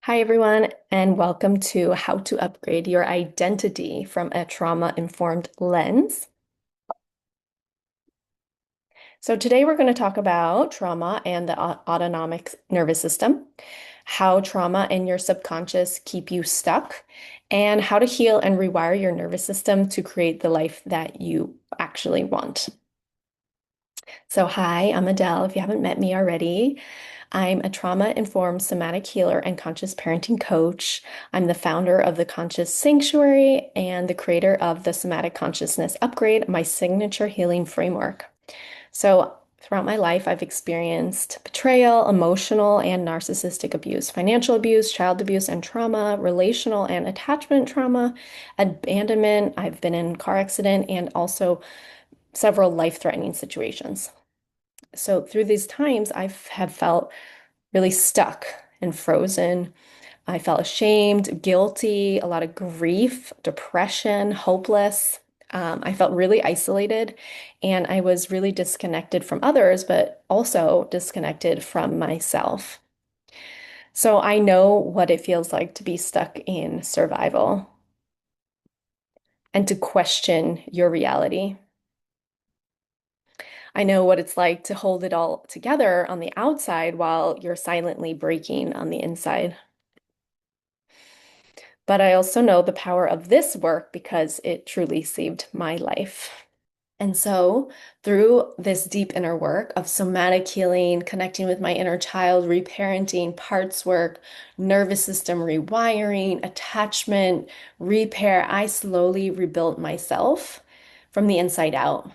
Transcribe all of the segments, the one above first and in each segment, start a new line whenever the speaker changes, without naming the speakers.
Hi, everyone, and welcome to How to Upgrade Your Identity from a Trauma-Informed Lens. So, today we're going to talk about trauma and the autonomic nervous system, how trauma and your subconscious keep you stuck, and how to heal and rewire your nervous system to create the life that you actually want. So, hi, I'm Adele, if you haven't met me already. I'm a trauma-informed somatic healer and conscious parenting coach. I'm the founder of the Conscious Sanctuary and the creator of the Somatic Consciousness Upgrade, my signature healing framework. So, throughout my life, I've experienced betrayal, emotional and narcissistic abuse, financial abuse, child abuse and trauma, relational and attachment trauma, abandonment. I've been in car accident and also several life-threatening situations. So through these times, have felt really stuck and frozen. I felt ashamed, guilty, a lot of grief, depression, hopeless. I felt really isolated and I was really disconnected from others, but also disconnected from myself. So I know what it feels like to be stuck in survival and to question your reality. I know what it's like to hold it all together on the outside while you're silently breaking on the inside. But I also know the power of this work because it truly saved my life. And so, through this deep inner work of somatic healing, connecting with my inner child, reparenting, parts work, nervous system rewiring, attachment, repair, I slowly rebuilt myself from the inside out.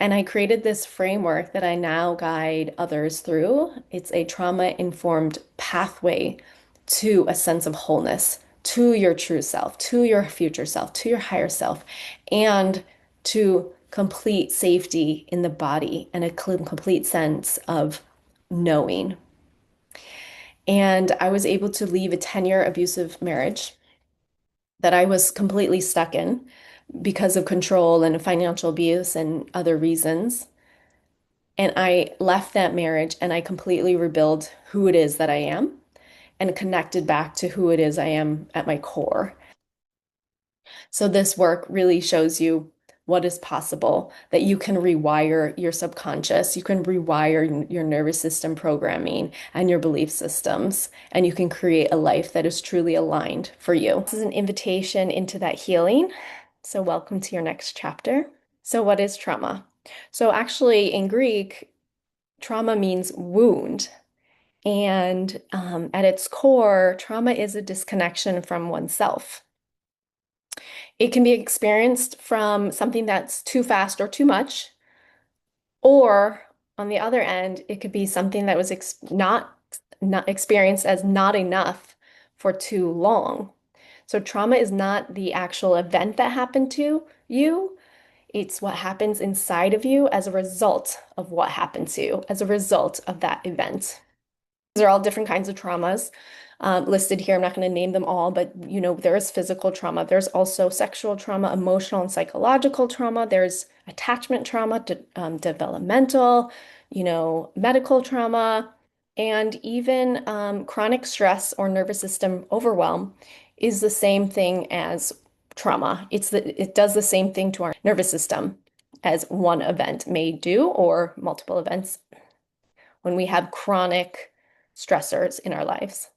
And I created this framework that I now guide others through. It's a trauma-informed pathway to a sense of wholeness, to your true self, to your future self, to your higher self, and to complete safety in the body and a complete sense of knowing. And I was able to leave a 10-year abusive marriage that I was completely stuck in because of control and financial abuse and other reasons. And I left that marriage and I completely rebuilt who it is that I am and connected back to who it is I am at my core. So this work really shows you what is possible, that you can rewire your subconscious, you can rewire your nervous system programming and your belief systems, and you can create a life that is truly aligned for you. This is an invitation into that healing. So welcome to your next chapter. So what is trauma? So actually in Greek, trauma means wound. And at its core, trauma is a disconnection from oneself. It can be experienced from something that's too fast or too much, or on the other end, it could be something that was ex not experienced as not enough for too long. So trauma is not the actual event that happened to you. It's what happens inside of you as a result of what happened to you, as a result of that event. These are all different kinds of traumas listed here. I'm not going to name them all, but there is physical trauma. There's also sexual trauma, emotional and psychological trauma. There's attachment trauma, developmental, medical trauma, and even chronic stress or nervous system overwhelm is the same thing as trauma. It does the same thing to our nervous system as one event may do, or multiple events when we have chronic stressors in our lives.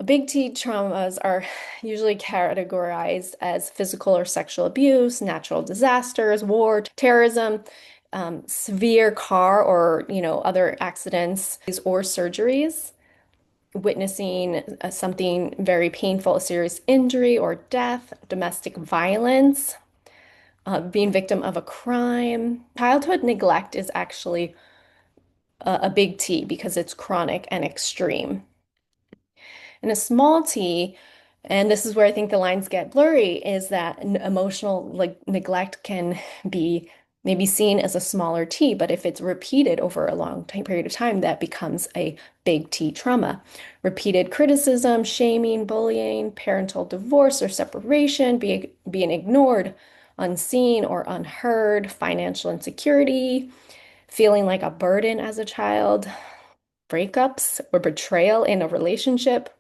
Big T traumas are usually categorized as physical or sexual abuse, natural disasters, war, terrorism, severe car or other accidents or surgeries, witnessing something very painful, a serious injury or death, domestic violence, being victim of a crime. Childhood neglect is actually a big T because it's chronic and extreme. And a small t, and this is where I think the lines get blurry, is that emotional neglect can be maybe seen as a smaller t, but if it's repeated over a long period of time, that becomes a big T trauma. Repeated criticism, shaming, bullying, parental divorce or separation, being ignored, unseen or unheard, financial insecurity, feeling like a burden as a child, breakups or betrayal in a relationship,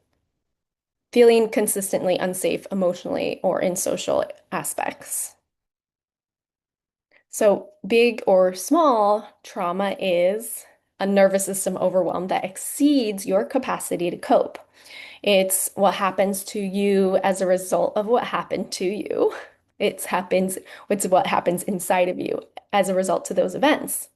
feeling consistently unsafe emotionally or in social aspects. So, big or small trauma is a nervous system overwhelm that exceeds your capacity to cope. It's what happens to you as a result of what happened to you. It's what happens inside of you as a result to those events.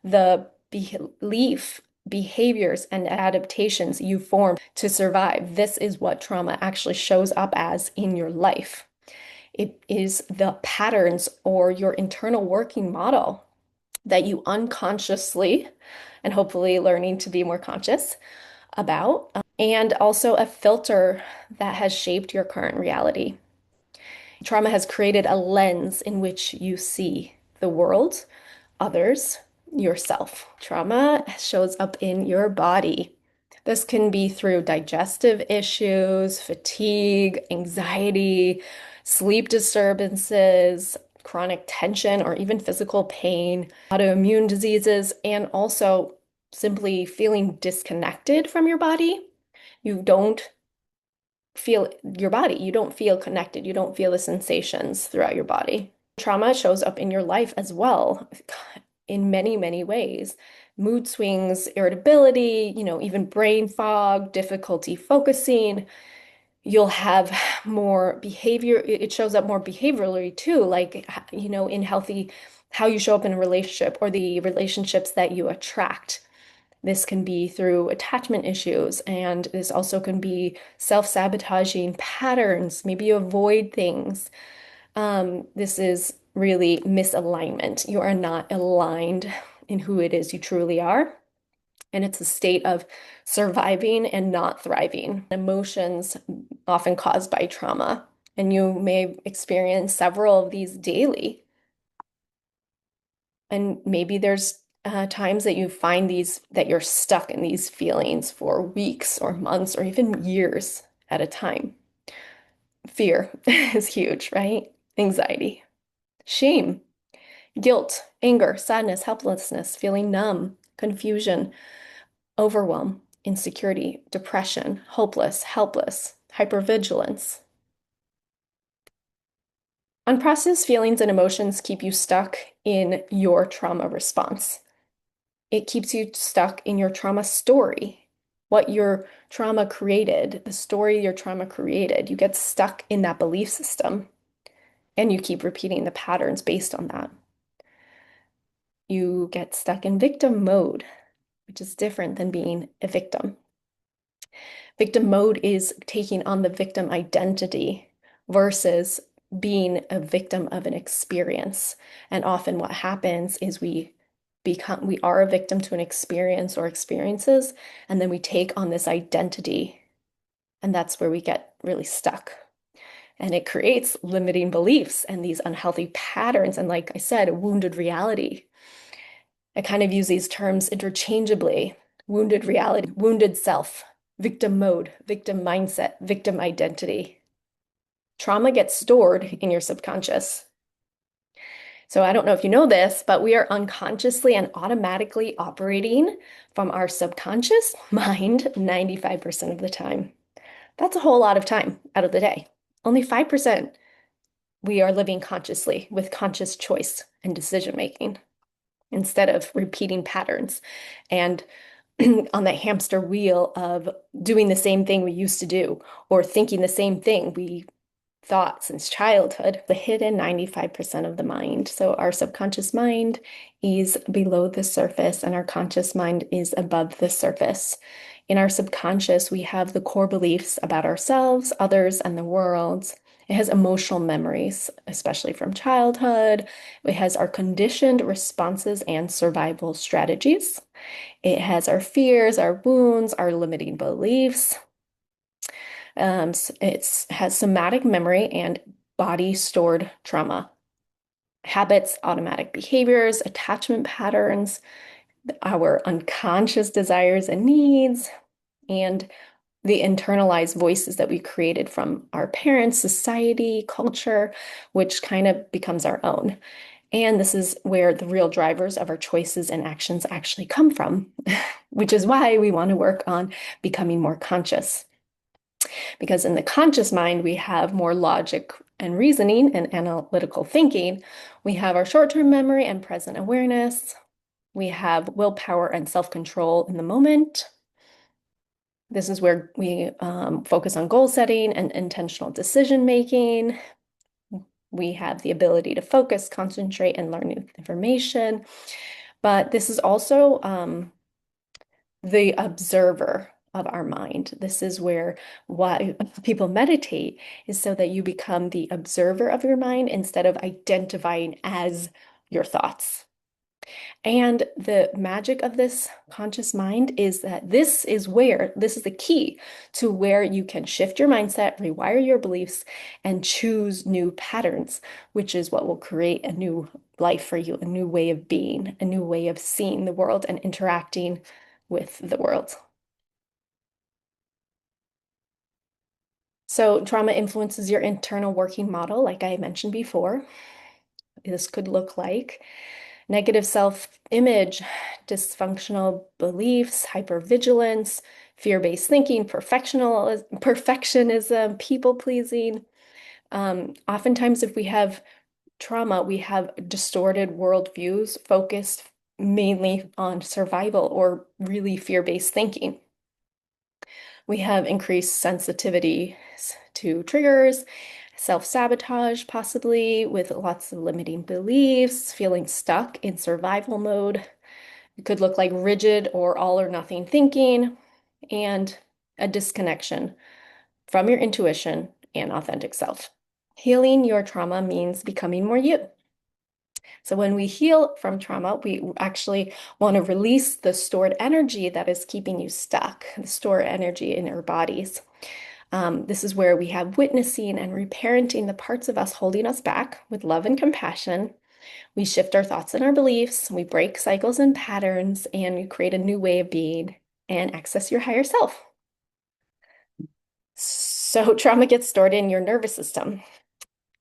The belief, behaviors, and adaptations you form to survive. This is what trauma actually shows up as in your life. It is the patterns or your internal working model that you unconsciously and hopefully learning to be more conscious about, and also a filter that has shaped your current reality. Trauma has created a lens in which you see the world, others, yourself. Trauma shows up in your body. This can be through digestive issues, fatigue, anxiety, sleep disturbances, chronic tension, or even physical pain, autoimmune diseases, and also simply feeling disconnected from your body. You don't feel your body, you don't feel connected, you don't feel the sensations throughout your body. Trauma shows up in your life as well in many, many ways. Mood swings, irritability, even brain fog, difficulty focusing. You'll have more behavior. It shows up more behaviorally too, like, in healthy, how you show up in a relationship or the relationships that you attract. This can be through attachment issues, and this also can be self-sabotaging patterns. Maybe you avoid things. This is really misalignment. You are not aligned in who it is you truly are. And it's a state of surviving and not thriving. Emotions often caused by trauma. And you may experience several of these daily. And maybe there's times that you find that you're stuck in these feelings for weeks or months or even years at a time. Fear is huge, right? Anxiety, shame, guilt, anger, sadness, helplessness, feeling numb, confusion, overwhelm, insecurity, depression, hopeless, helpless, hypervigilance. Unprocessed feelings and emotions keep you stuck in your trauma response. It keeps you stuck in your trauma story, what your trauma created, the story your trauma created. You get stuck in that belief system and you keep repeating the patterns based on that. You get stuck in victim mode, which is different than being a victim. Victim mode is taking on the victim identity versus being a victim of an experience. And often what happens is we are a victim to an experience or experiences, and then we take on this identity, and that's where we get really stuck. And it creates limiting beliefs and these unhealthy patterns, and like I said, a wounded reality. I kind of use these terms interchangeably: wounded reality, wounded self, victim mode, victim mindset, victim identity. Trauma gets stored in your subconscious. So I don't know if you know this, but we are unconsciously and automatically operating from our subconscious mind 95% of the time. That's a whole lot of time out of the day. Only 5% we are living consciously with conscious choice and decision making instead of repeating patterns and on that hamster wheel of doing the same thing we used to do or thinking the same thing we thought since childhood, the hidden 95% of the mind. So our subconscious mind is below the surface and our conscious mind is above the surface. In our subconscious, we have the core beliefs about ourselves, others, and the world. It has emotional memories, especially from childhood. It has our conditioned responses and survival strategies. It has our fears, our wounds, our limiting beliefs. It has somatic memory and body stored trauma, habits, automatic behaviors, attachment patterns, our unconscious desires and needs, and the internalized voices that we created from our parents, society, culture, which kind of becomes our own. And this is where the real drivers of our choices and actions actually come from, which is why we want to work on becoming more conscious. Because in the conscious mind, we have more logic and reasoning and analytical thinking. We have our short-term memory and present awareness. We have willpower and self-control in the moment. This is where we focus on goal setting and intentional decision making. We have the ability to focus, concentrate, and learn new information. But this is also the observer of our mind. This is where why people meditate is so that you become the observer of your mind instead of identifying as your thoughts. And the magic of this conscious mind is that this is the key to where you can shift your mindset, rewire your beliefs, and choose new patterns, which is what will create a new life for you, a new way of being, a new way of seeing the world and interacting with the world. So, trauma influences your internal working model, like I mentioned before. This could look like negative self-image, dysfunctional beliefs, hypervigilance, fear-based thinking, perfectionism, people-pleasing. Oftentimes, if we have trauma, we have distorted worldviews focused mainly on survival or really fear-based thinking. We have increased sensitivity to triggers, self-sabotage, possibly with lots of limiting beliefs, feeling stuck in survival mode. It could look like rigid or all or nothing thinking, and a disconnection from your intuition and authentic self. Healing your trauma means becoming more you. So when we heal from trauma, we actually want to release the stored energy that is keeping you stuck, the stored energy in our bodies. This is where we have witnessing and reparenting the parts of us holding us back with love and compassion. We shift our thoughts and our beliefs, we break cycles and patterns, and we create a new way of being and access your higher self. So trauma gets stored in your nervous system.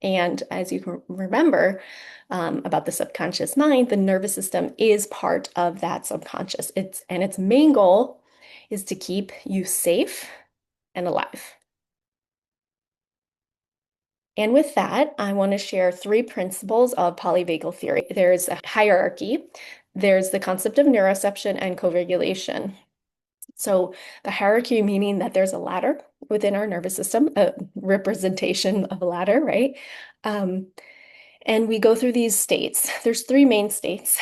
And as you can remember about the subconscious mind, the nervous system is part of that subconscious. Its main goal is to keep you safe and alive. And with that, I want to share three principles of polyvagal theory. There's a hierarchy, there's the concept of neuroception and co-regulation. So the hierarchy meaning that there's a ladder within our nervous system, a representation of a ladder, right? And we go through these states. There's three main states.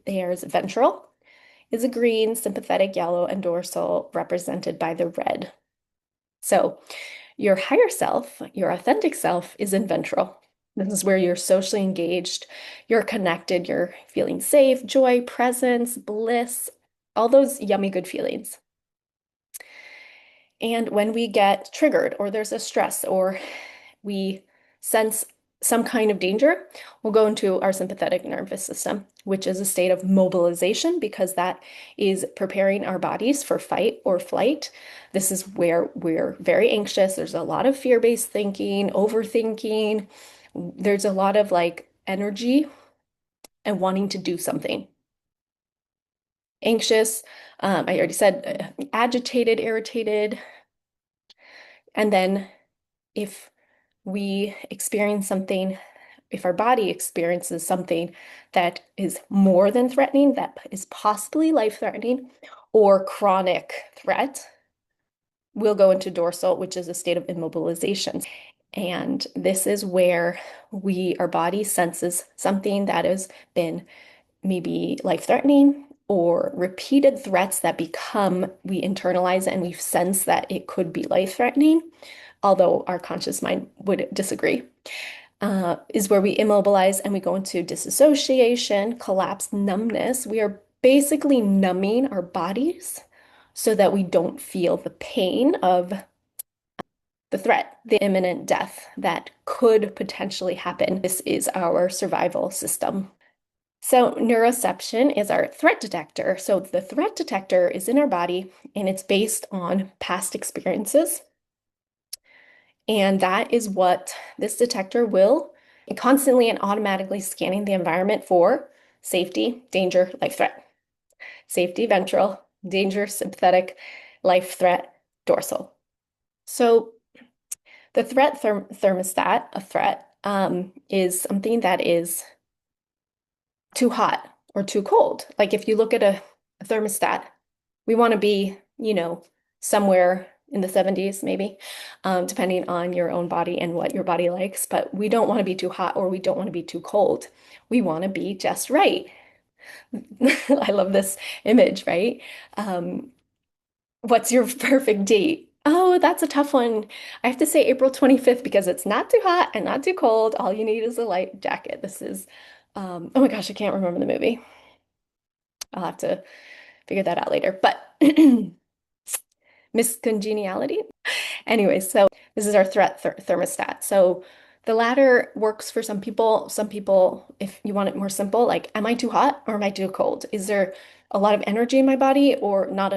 There's ventral, is a green, sympathetic yellow, and dorsal represented by the red. So your higher self, your authentic self, is in ventral. This is where you're socially engaged, you're connected, you're feeling safe, joy, presence, bliss, all those yummy good feelings. And when we get triggered or there's a stress or we sense some kind of danger, we'll go into our sympathetic nervous system, which is a state of mobilization because that is preparing our bodies for fight or flight. This is where we're very anxious. There's a lot of fear-based thinking, overthinking. There's a lot of like energy and wanting to do something. Anxious, I already said agitated, irritated. And then if we experience something, if our body experiences something that is more than threatening, that is possibly life-threatening or chronic threat, we'll go into dorsal, which is a state of immobilization. And this is where our body senses something that has been maybe life-threatening or repeated threats that we internalize it and we sense that it could be life-threatening, although our conscious mind would disagree, is where we immobilize and we go into disassociation, collapse, numbness. We are basically numbing our bodies so that we don't feel the pain of the threat, the imminent death that could potentially happen. This is our survival system. So neuroception is our threat detector. So the threat detector is in our body and it's based on past experiences. And that is what this detector will constantly and automatically scanning the environment for safety, danger, life threat. Safety, ventral, danger, sympathetic, life threat, dorsal. So the threat thermostat, a threat, is something that is too hot or too cold. Like if you look at a thermostat, we want to be, somewhere in the 70s, maybe, depending on your own body and what your body likes. But we don't want to be too hot or we don't want to be too cold. We want to be just right. I love this image, right? Um, what's your perfect date? Oh, that's a tough one. I have to say April 25th because it's not too hot and not too cold. All you need is a light jacket. This is, oh my gosh, I can't remember the movie. I'll have to figure that out later. But Miss Congeniality. Anyway, so this is our threat thermostat. So the latter works for some people. Some people, if you want it more simple, like, am I too hot or am I too cold? Is there a lot of energy in my body or not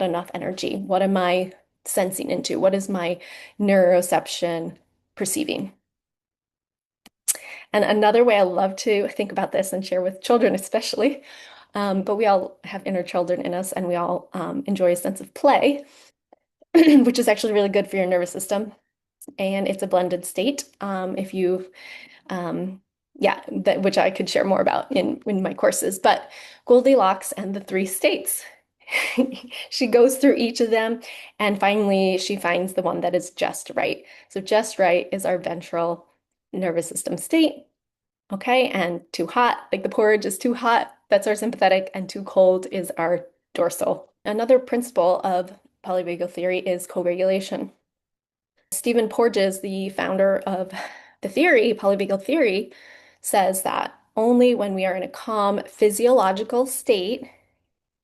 enough energy? What am I sensing into? What is my neuroception perceiving? And another way I love to think about this and share with children, especially, but we all have inner children in us and we all enjoy a sense of play, which is actually really good for your nervous system. And it's a blended state. If you, yeah, which I could share more about in my courses, but Goldilocks and the three states. She goes through each of them and finally she finds the one that is just right. So just right is our ventral nervous system state. Okay, and too hot, like the porridge is too hot, that's our sympathetic, and too cold is our dorsal. Another principle of polyvagal theory is co-regulation. Stephen Porges, the founder of the theory, polyvagal theory, says that only when we are in a calm physiological state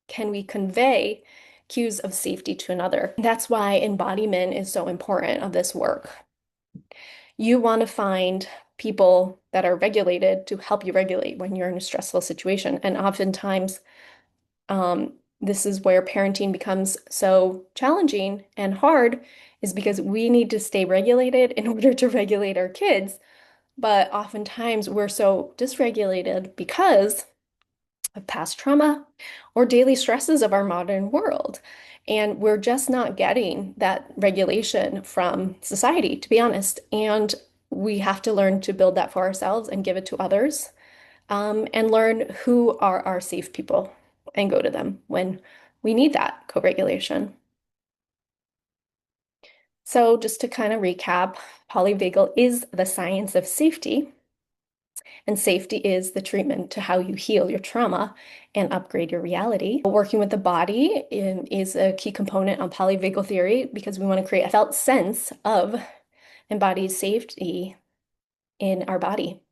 can we convey cues of safety to another. That's why embodiment is so important of this work. You want to find people that are regulated to help you regulate when you're in a stressful situation. And oftentimes, this is where parenting becomes so challenging and hard, is because we need to stay regulated in order to regulate our kids. But oftentimes, we're so dysregulated because of past trauma or daily stresses of our modern world. And we're just not getting that regulation from society, to be honest. And we have to learn to build that for ourselves and give it to others, and learn who are our safe people and go to them when we need that co-regulation. So, just to kind of recap, polyvagal is the science of safety. And safety is the treatment to how you heal your trauma and upgrade your reality. Working with the body is a key component on polyvagal theory because we want to create a felt sense of embodied safety in our body.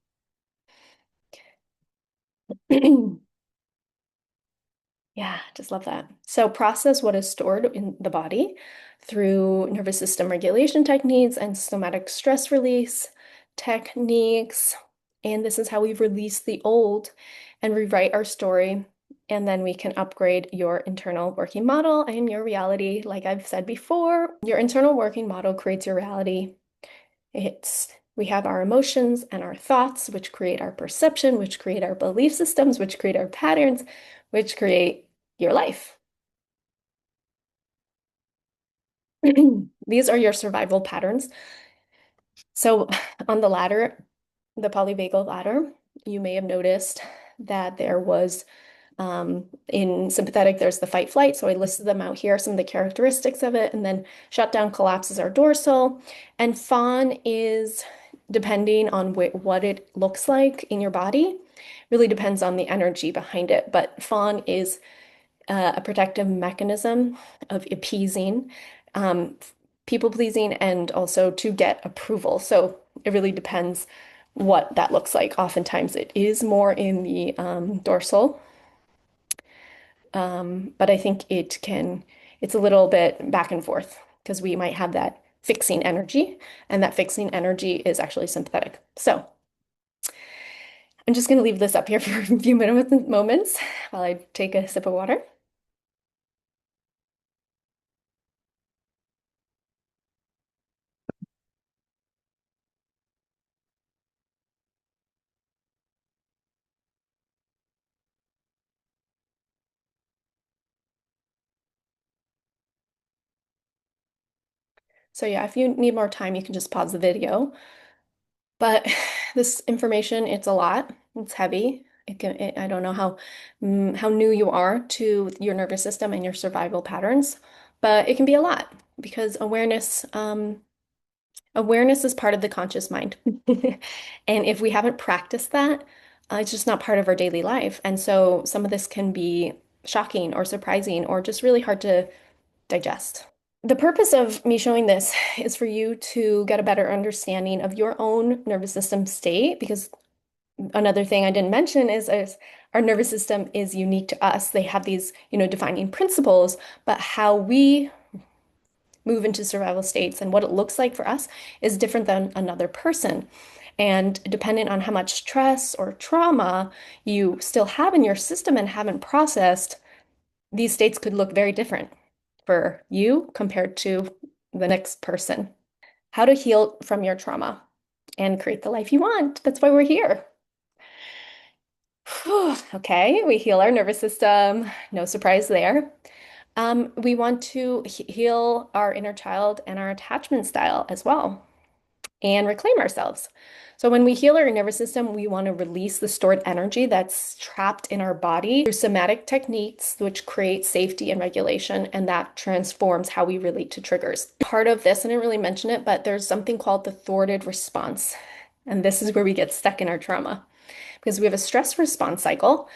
Yeah, just love that. So process what is stored in the body through nervous system regulation techniques and somatic stress release techniques. And this is how we release the old and rewrite our story. And then we can upgrade your internal working model and your reality. Like I've said before, your internal working model creates your reality. We have our emotions and our thoughts, which create our perception, which create our belief systems, which create our patterns, which create your life. These are your survival patterns. So on the ladder, the polyvagal ladder, you may have noticed that there was in sympathetic, there's the fight flight. So I listed them out here, some of the characteristics of it. And then shutdown collapses our dorsal. And fawn is, depending on what it looks like in your body, really depends on the energy behind it. But fawn is a protective mechanism of appeasing, people pleasing, and also to get approval. So it really depends what that looks like. Oftentimes it is more in the dorsal, but I think it's a little bit back and forth because we might have that fixing energy, and that fixing energy is actually sympathetic. So I'm just going to leave this up here for a few moments while I take a sip of water. So yeah, if you need more time, you can just pause the video. But this information, it's a lot. It's heavy. I don't know how new you are to your nervous system and your survival patterns, but it can be a lot because awareness is part of the conscious mind. And if we haven't practiced that, it's just not part of our daily life. And so some of this can be shocking or surprising or just really hard to digest. The purpose of me showing this is for you to get a better understanding of your own nervous system state, because another thing I didn't mention is our nervous system is unique to us. They have these, defining principles, but how we move into survival states and what it looks like for us is different than another person. And depending on how much stress or trauma you still have in your system and haven't processed, these states could look very different for you compared to the next person. How to heal from your trauma and create the life you want. That's why we're here. Whew. Okay, we heal our nervous system. No surprise there. We want to heal our inner child and our attachment style as well and reclaim ourselves. So when we heal our nervous system, we want to release the stored energy that's trapped in our body through somatic techniques, which create safety and regulation, and that transforms how we relate to triggers. Part of this, I didn't really mention it, but there's something called the thwarted response. And this is where we get stuck in our trauma because we have a stress response cycle.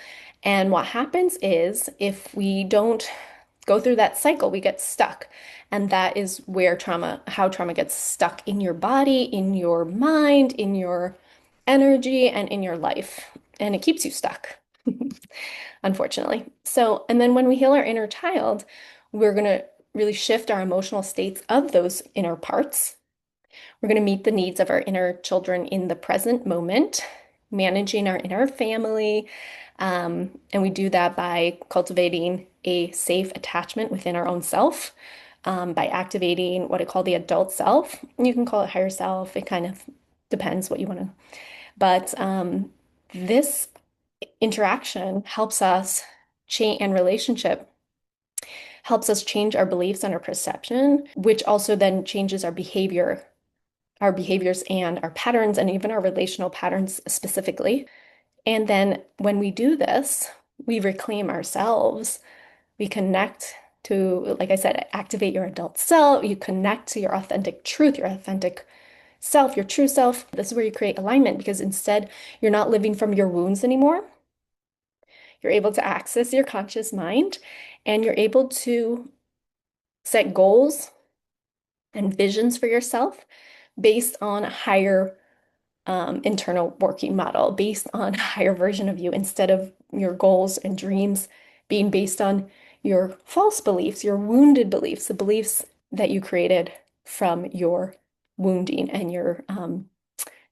And what happens is if we don't go through that cycle, we get stuck. And that is where how trauma gets stuck in your body, in your mind, in your energy, and in your life. And it keeps you stuck, unfortunately. So, and then when we heal our inner child, we're going to really shift our emotional states of those inner parts. We're going to meet the needs of our inner children in the present moment, managing our inner family. And we do that by cultivating a safe attachment within our own self, by activating what I call the adult self. You can call it higher self. It kind of depends what you want to. But this interaction helps us change and relationship helps us change our beliefs and our perception, which also then changes our behaviors and our patterns, and even our relational patterns specifically. And then when we do this, we reclaim ourselves. We connect to, like I said, activate your adult self. You connect to your authentic truth, your authentic self, your true self. This is where you create alignment because instead you're not living from your wounds anymore. You're able to access your conscious mind and you're able to set goals and visions for yourself based on a higher internal working model, based on a higher version of you instead of your goals and dreams being based on your false beliefs, your wounded beliefs, the beliefs that you created from your wounding and your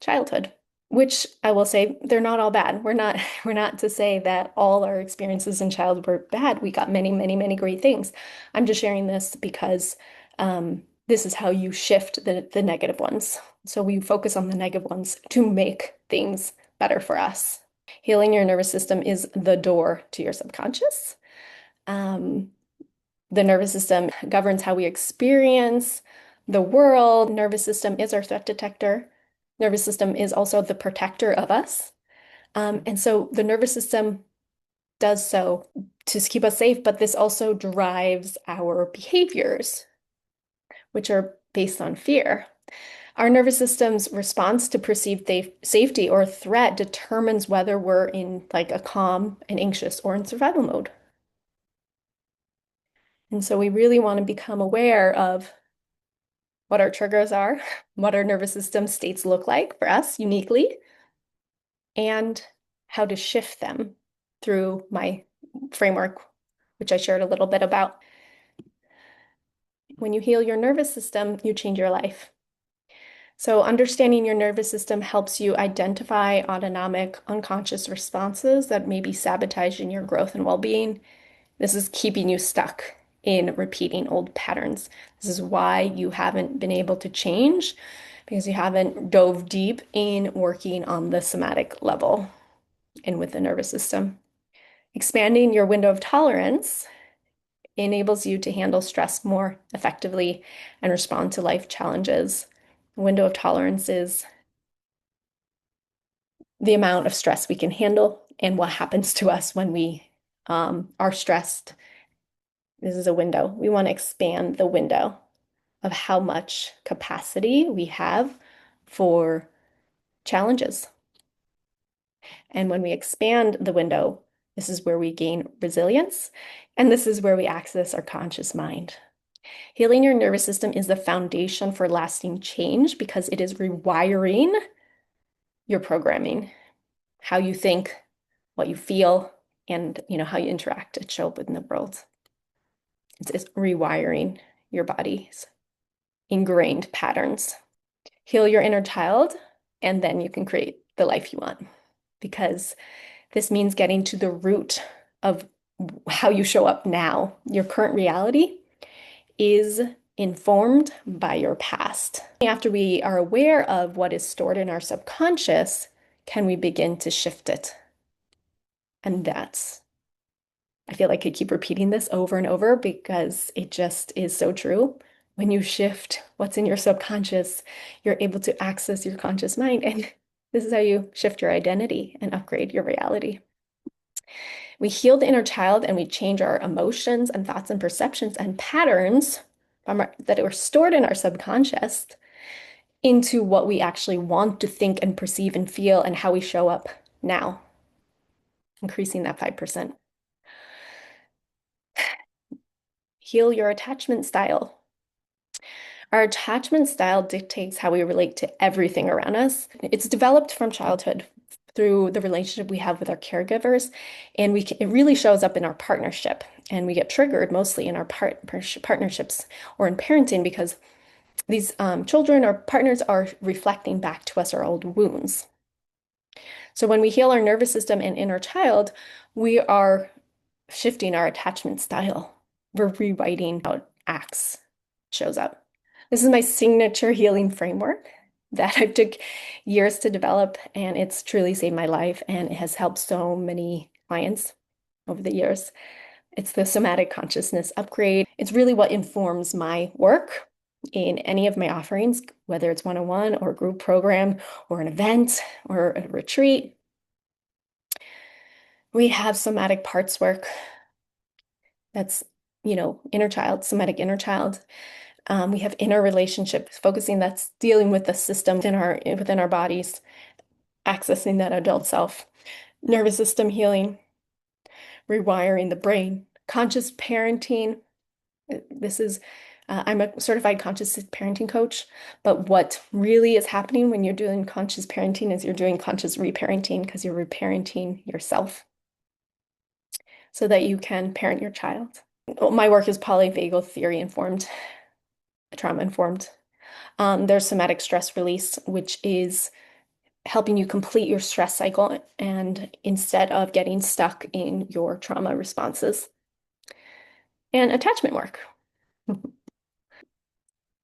childhood. Which I will say, they're not all bad. We're not to say that all our experiences in childhood were bad. We got many, many, many great things. I'm just sharing this because this is how you shift the negative ones. So we focus on the negative ones to make things better for us. Healing your nervous system is the door to your subconscious. Um, the nervous system governs how we experience the world. Nervous system is our threat detector. Nervous system is also the protector of us. And so the nervous system does so to keep us safe, but this also drives our behaviors, which are based on fear. Our nervous system's response to perceived safety or threat determines whether we're in like a calm and anxious or in survival mode. And so we really want to become aware of what our triggers are, what our nervous system states look like for us uniquely, and how to shift them through my framework, which I shared a little bit about. When you heal your nervous system, you change your life. So understanding your nervous system helps you identify autonomic, unconscious responses that may be sabotaging your growth and well-being. This is keeping you stuck in repeating old patterns. This is why you haven't been able to change, because you haven't dove deep in working on the somatic level and with the nervous system. Expanding your window of tolerance enables you to handle stress more effectively and respond to life challenges. Window of tolerance is the amount of stress we can handle and what happens to us when we are stressed. This is a window. We want to expand the window of how much capacity we have for challenges. And when we expand the window, this is where we gain resilience, and this is where we access our conscious mind. Healing your nervous system is the foundation for lasting change because it is rewiring your programming, how you think, what you feel, and how you interact and show up in the world. It's rewiring your body's ingrained patterns. Heal your inner child, and then you can create the life you want. Because this means getting to the root of how you show up now. Your current reality is informed by your past. After we are aware of what is stored in our subconscious, can we begin to shift it? And I feel like I keep repeating this over and over because it just is so true. When you shift what's in your subconscious, you're able to access your conscious mind. And this is how you shift your identity and upgrade your reality. We heal the inner child and we change our emotions and thoughts and perceptions and patterns that were stored in our subconscious into what we actually want to think and perceive and feel and how we show up now, increasing that 5%. Heal your attachment style. Our attachment style dictates how we relate to everything around us. It's developed from childhood through the relationship we have with our caregivers, and it really shows up in our partnership. And we get triggered mostly in our partnerships or in parenting because these children or partners are reflecting back to us our old wounds. So when we heal our nervous system and inner child, we are shifting our attachment style. We're rewriting how it acts, shows up. This is my signature healing framework that I've took years to develop, and it's truly saved my life, and it has helped so many clients over the years. It's the Somatic Consciousness Upgrade. It's really what informs my work in any of my offerings, whether it's one-on-one or a group program or an event or a retreat. We have somatic parts work. That's, inner child, somatic inner child. We have inner relationship focusing that's dealing with the system within our bodies, accessing that adult self. Nervous system healing, rewiring the brain. Conscious parenting. This is I'm a certified conscious parenting coach, but what really is happening when you're doing conscious parenting is you're doing conscious reparenting because you're reparenting yourself so that you can parent your child. My work is polyvagal theory informed, trauma informed. There's somatic stress release, which is helping you complete your stress cycle and instead of getting stuck in your trauma responses. And attachment work.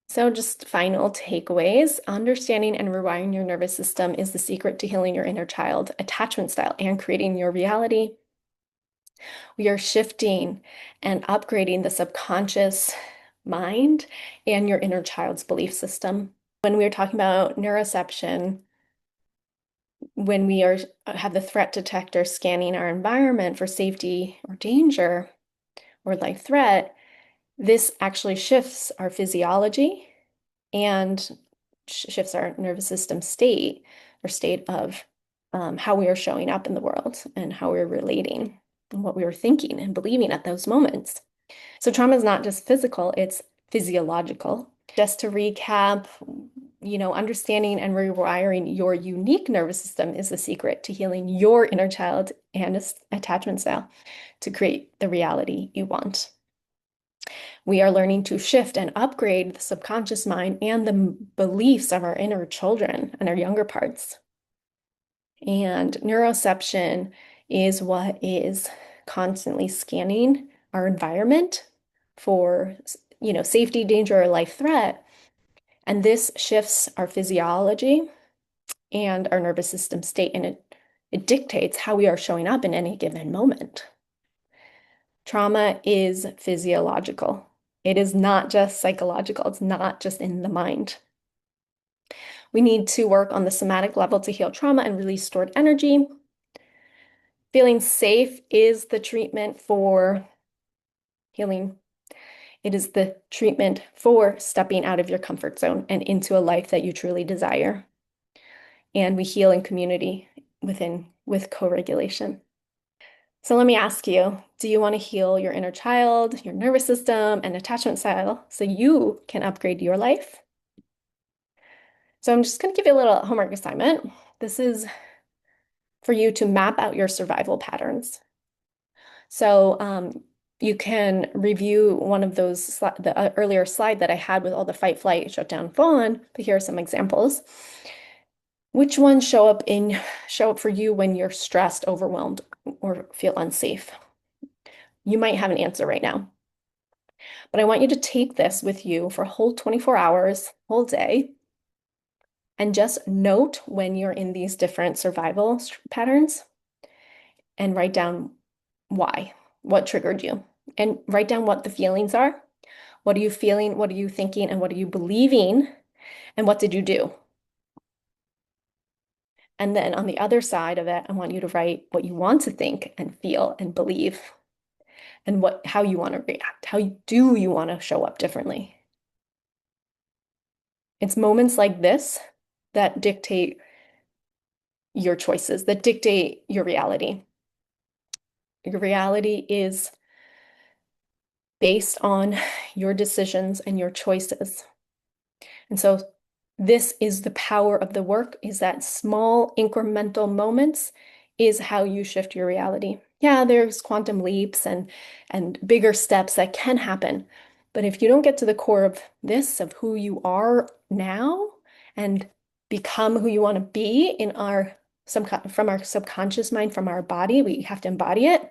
So just final takeaways. Understanding and rewiring your nervous system is the secret to healing your inner child attachment style and creating your reality. We are shifting and upgrading the subconscious mind and your inner child's belief system. When we are talking about neuroception, when we have the threat detector scanning our environment for safety or danger or life threat, this actually shifts our physiology and shifts our nervous system state or state of how we are showing up in the world and how we're relating and what we were thinking and believing at those moments. So trauma is not just physical, it's physiological. Just to recap, understanding and rewiring your unique nervous system is the secret to healing your inner child and attachment style to create the reality you want. We are learning to shift and upgrade the subconscious mind and the beliefs of our inner children and our younger parts. And neuroception is what is constantly scanning our environment for, safety, danger, or life threat. And this shifts our physiology and our nervous system state, and it dictates how we are showing up in any given moment. Trauma is physiological. It is not just psychological. It's not just in the mind. We need to work on the somatic level to heal trauma and release stored energy. Feeling safe is the treatment for healing. It is the treatment for stepping out of your comfort zone and into a life that you truly desire. And we heal in community with co-regulation. So let me ask you, do you want to heal your inner child, your nervous system, and attachment style so you can upgrade your life? So I'm just going to give you a little homework assignment. This is for you to map out your survival patterns. So you can review one of those, the earlier slide that I had with all the fight, flight, shut down, fall on, but here are some examples. Which ones show up for you when you're stressed, overwhelmed, or feel unsafe? You might have an answer right now. But I want you to take this with you for a whole 24 hours, whole day, and just note when you're in these different survival patterns and write down why, what triggered you, and write down what the feelings are. What are you feeling? What are you thinking? And what are you believing? And what did you do? And then on the other side of it, I want you to write what you want to think and feel and believe and how you want to react. How do you want to show up differently? It's moments like this that dictate your choices, that dictate your reality. Your reality is based on your decisions and your choices. And so this is the power of the work, is that small incremental moments is how you shift your reality. Yeah, there's quantum leaps and bigger steps that can happen. But if you don't get to the core of this, of who you are now and become who you want to be from our subconscious mind, from our body, we have to embody it,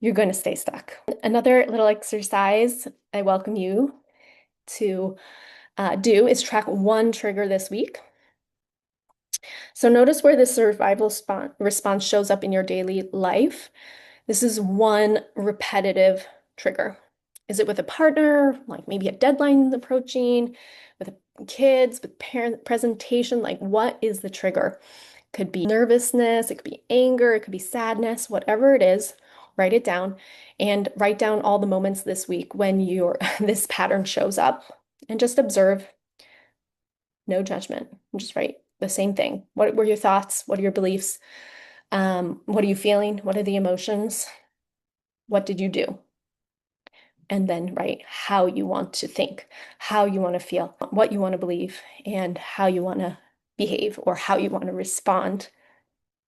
you're going to stay stuck. Another little exercise I welcome you to do is track one trigger this week. So notice where the survival response shows up in your daily life. This is one repetitive trigger. Is it with a partner, like maybe a deadline approaching, with kids, with parent presentation? Like, what is the trigger? Could be nervousness, it could be anger, it could be sadness, whatever it is, write it down and write down all the moments this week when this pattern shows up and just observe, no judgment. Just write the same thing. What were your thoughts? What are your beliefs? What are you feeling? What are the emotions? What did you do? And then write how you want to think, how you want to feel, what you want to believe, and how you want to behave or how you want to respond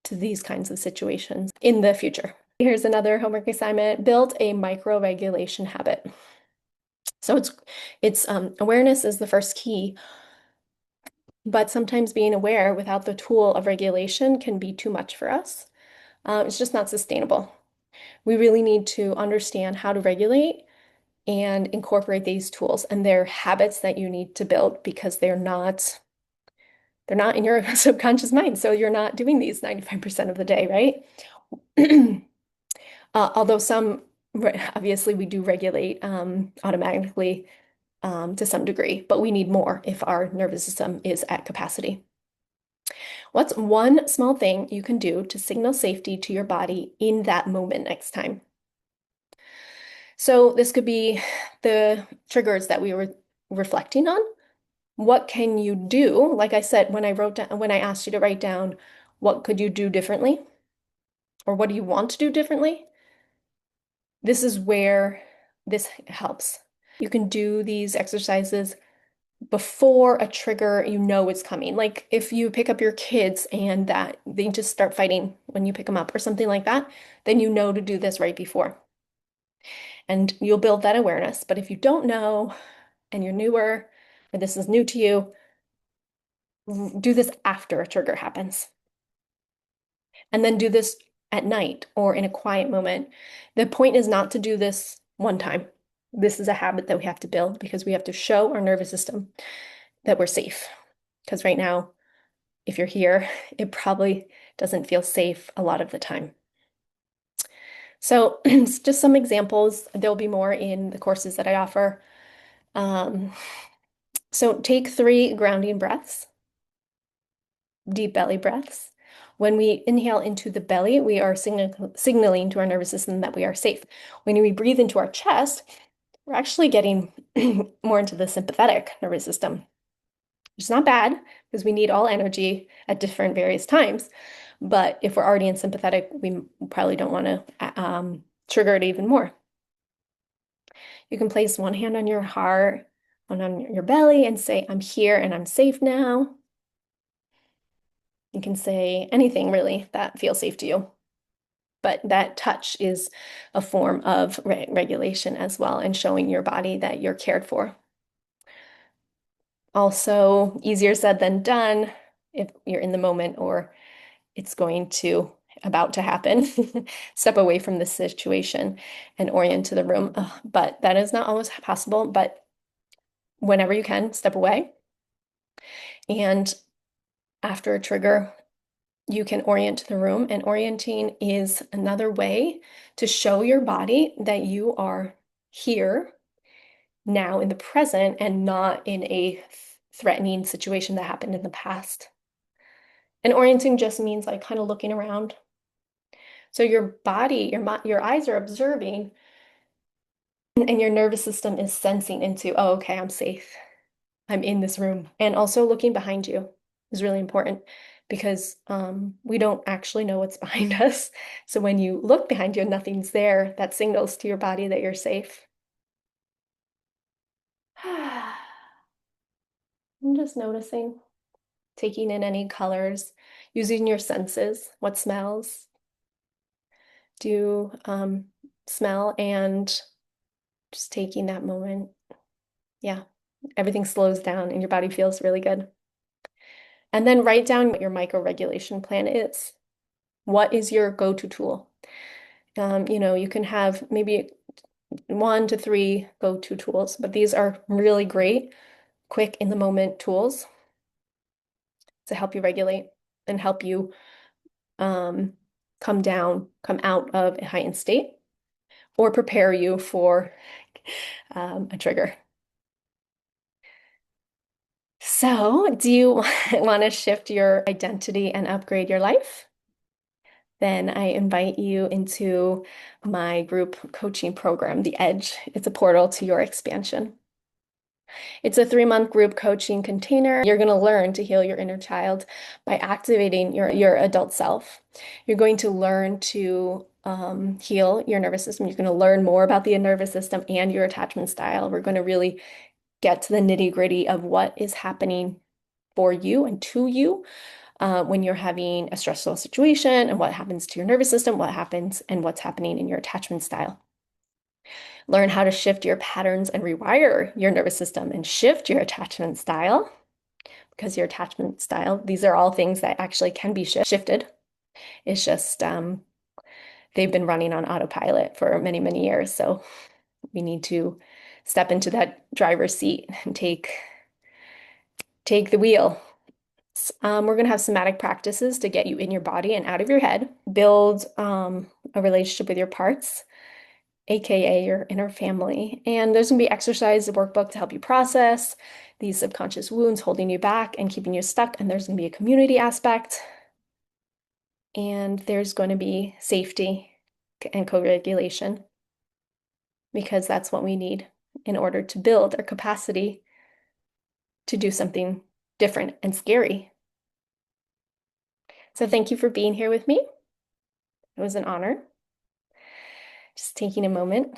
to these kinds of situations in the future. Here's another homework assignment. Build a micro-regulation habit. So it's awareness is the first key, but sometimes being aware without the tool of regulation can be too much for us. It's just not sustainable. We really need to understand how to regulate and incorporate these tools, and they're habits that you need to build because they're not in your subconscious mind. So you're not doing these 95% of the day, right? Although obviously we do regulate automatically to some degree, but we need more if our nervous system is at capacity. What's one small thing you can do to signal safety to your body in that moment next time? So this could be the triggers that we were reflecting on. What can you do? Like I said, when I asked you to write down, what could you do differently? Or what do you want to do differently? This is where this helps. You can do these exercises before a trigger you know is coming. Like if you pick up your kids and that they just start fighting when you pick them up or something like that, then you know to do this right before. And you'll build that awareness. But if you don't know and you're newer or this is new to you, do this after a trigger happens. And then do this at night or in a quiet moment. The point is not to do this one time. This is a habit that we have to build because we have to show our nervous system that we're safe. Because right now, if you're here, it probably doesn't feel safe a lot of the time. So just some examples. There'll be more in the courses that I offer. Um, so take 3 grounding breaths, deep belly breaths. When we inhale into the belly, we are signaling to our nervous system that we are safe. When we breathe into our chest, we're actually getting more into the sympathetic nervous system. It's not bad because we need all energy at different various times. But if we're already in sympathetic, we probably don't want to trigger it even more. You can place one hand on your heart, one on your belly, and say, I'm here and I'm safe now. You can say anything really that feels safe to you. But that touch is a form of regulation as well and showing your body that you're cared for. Also, easier said than done if you're in the moment or it's going to about to happen. Step away from the situation and orient to the room. Ugh, but that is not always possible, but whenever you can, step away. And after a trigger, you can orient to the room. And orienting is another way to show your body that you are here now in the present and not in a threatening situation that happened in the past. And orienting just means like kind of looking around. So your body, your eyes are observing, and your nervous system is sensing into, oh, okay, I'm safe. I'm in this room. And also looking behind you is really important because we don't actually know what's behind us. So when you look behind you and nothing's there, that signals to your body that you're safe. I'm just noticing, taking in any colors, using your senses, what smells do you smell, and just taking that moment. Yeah, everything slows down and your body feels really good. And then write down what your micro-regulation plan is. What is your go-to tool? You can have maybe 1 to 3 go-to tools, but these are really great, quick in the moment tools to help you regulate and help you um, come out of a heightened state or prepare you for a trigger. So, do you want to shift your identity and upgrade your life? Then I invite you into my group coaching program, The Edge. It's a portal to your expansion. It's a 3-month group coaching container. You're going to learn to heal your inner child by activating your adult self. You're going to learn to heal your nervous system. You're going to learn more about the nervous system and your attachment style. We're going to really get to the nitty-gritty of what is happening for you and to you when you're having a stressful situation and what happens to your nervous system, what happens and what's happening in your attachment style. Learn how to shift your patterns and rewire your nervous system and shift your attachment style, because your attachment style, these are all things that actually can be shifted. It's just they've been running on autopilot for many, many years. So we need to step into that driver's seat and take the wheel. We're going to have somatic practices to get you in your body and out of your head. Build a relationship with your parts, aka your inner family. And there's going to be exercise, a workbook to help you process these subconscious wounds holding you back and keeping you stuck. And there's going to be a community aspect. And there's going to be safety and co-regulation, because that's what we need in order to build our capacity to do something different and scary. So thank you for being here with me. It was an honor. Just taking a moment,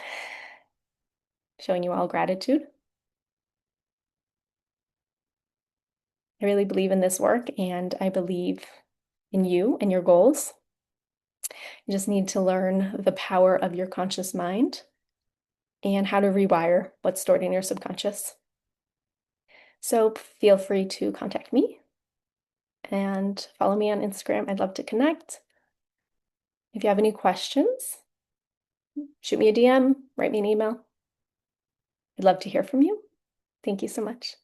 showing you all gratitude. I really believe in this work and I believe in you and your goals. You just need to learn the power of your conscious mind and how to rewire what's stored in your subconscious. So feel free to contact me and follow me on Instagram. I'd love to connect. If you have any questions, shoot me a DM, write me an email. I'd love to hear from you. Thank you so much.